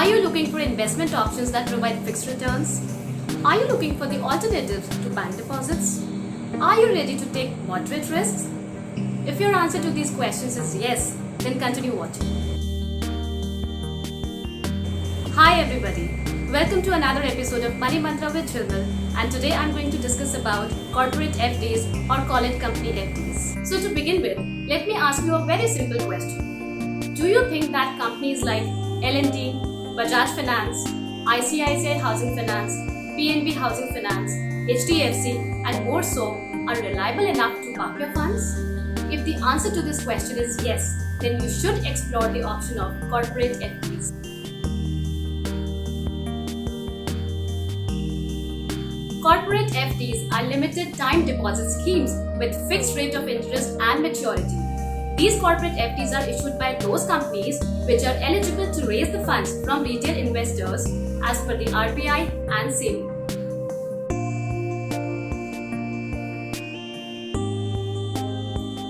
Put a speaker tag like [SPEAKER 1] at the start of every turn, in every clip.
[SPEAKER 1] Are you looking for investment options that provide fixed returns? Are you looking for the alternatives to bank deposits? Are you ready to take moderate risks? If your answer to these questions is yes, then continue watching. Hi everybody, welcome to another episode of Money Mantra with Chilmal, and today I'm going to discuss about corporate FDs or call it company FDs. So to begin with, let me ask you a very simple question. Do you think that companies like L&T, Bajaj Finance, ICICI Housing Finance, PNB Housing Finance, HDFC and more so are reliable enough to park your funds? If the answer to this question is yes, then you should explore the option of corporate FDs. Corporate FDs are limited time deposit schemes with fixed rate of interest and maturity. These corporate FDs are issued by those companies which are eligible to raise the funds from retail investors as per the RBI and SEBI.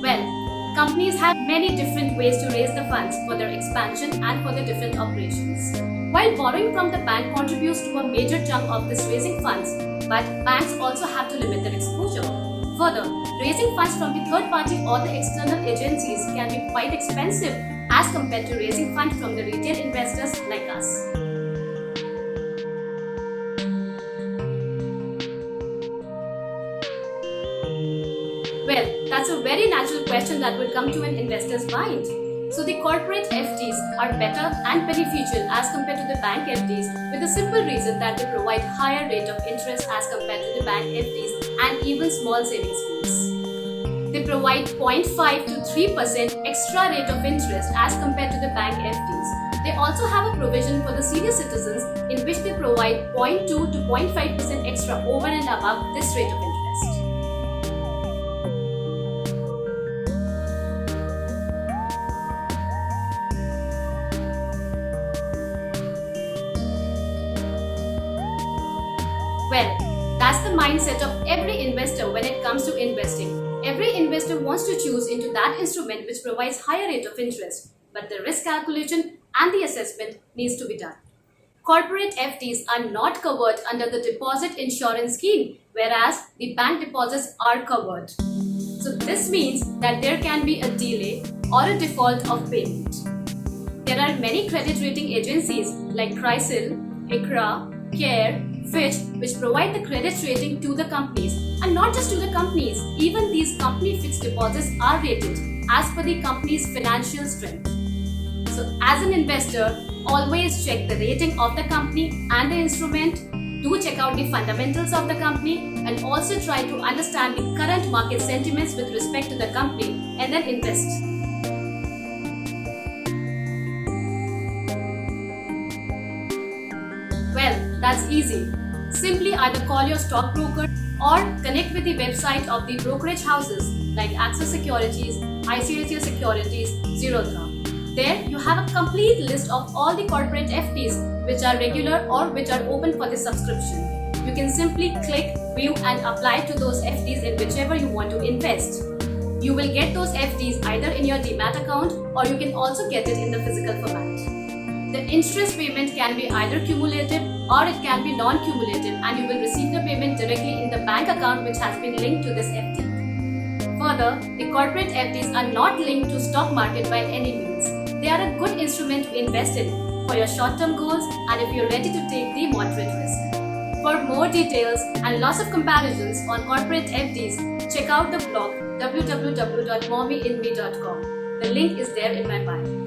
[SPEAKER 1] Well, companies have many different ways to raise the funds for their expansion and for their different operations. While borrowing from the bank contributes to a major chunk of this raising funds, but banks also have to limit their exposure. Further, raising funds from the third party or the external agencies can be quite expensive as compared to raising funds from the retail investors like us. Well, that's a very natural question that will come to an investor's mind. So the corporate FDs are better and beneficial as compared to the bank FDs with the simple reason that they provide higher rate of interest as compared to the bank FDs and even small savings schemes. They provide 0.5 to 3% extra rate of interest as compared to the bank FDs. They also have a provision for the senior citizens in which they provide 0.2 to 0.5% extra over and above this rate of interest. Well, that's the mindset of every investor when it comes to investing. Every investor wants to choose into that instrument which provides higher rate of interest, but the risk calculation and the assessment needs to be done. Corporate FDs are not covered under the deposit insurance scheme, whereas the bank deposits are covered. So this means that there can be a delay or a default of payment. There are many credit rating agencies like CRISIL, ICRA, CARE, Fitch, which provide the credit rating to the companies, and not just to the companies, even these company fixed deposits are rated as per the company's financial strength. So as an investor, always check the rating of the company and the instrument, do check out the fundamentals of the company and also try to understand the current market sentiments with respect to the company and then invest. Well, that's easy. Simply either call your stockbroker or connect with the website of the brokerage houses like Axis Securities, ICICI Securities, Zerodha. There you have a complete list of all the corporate FDs which are regular or which are open for the subscription. You can simply click, view and apply to those FDs in whichever you want to invest. You will get those FDs either in your Demat account or you can also get it in the physical format. The interest payment can be either cumulative or it can be non-cumulative and you will receive the payment directly in the bank account which has been linked to this FD. Further, the corporate FDs are not linked to stock market by any means. They are a good instrument to invest in for your short-term goals and if you're ready to take the moderate risk. For more details and lots of comparisons on corporate FDs, check out the blog www.mommyinme.com. The link is there in my bio.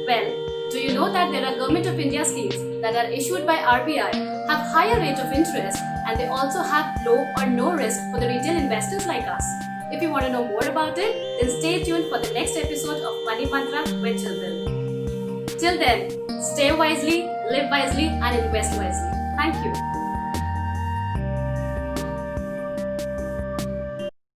[SPEAKER 1] Well, do you know that there are Government of India schemes that are issued by RBI, have higher rate of interest and they also have low or no risk for the retail investors like us? If you want to know more about it, then stay tuned for the next episode of Money Mantra with Chilmal. Till then, stay wisely, live wisely and invest wisely. Thank you.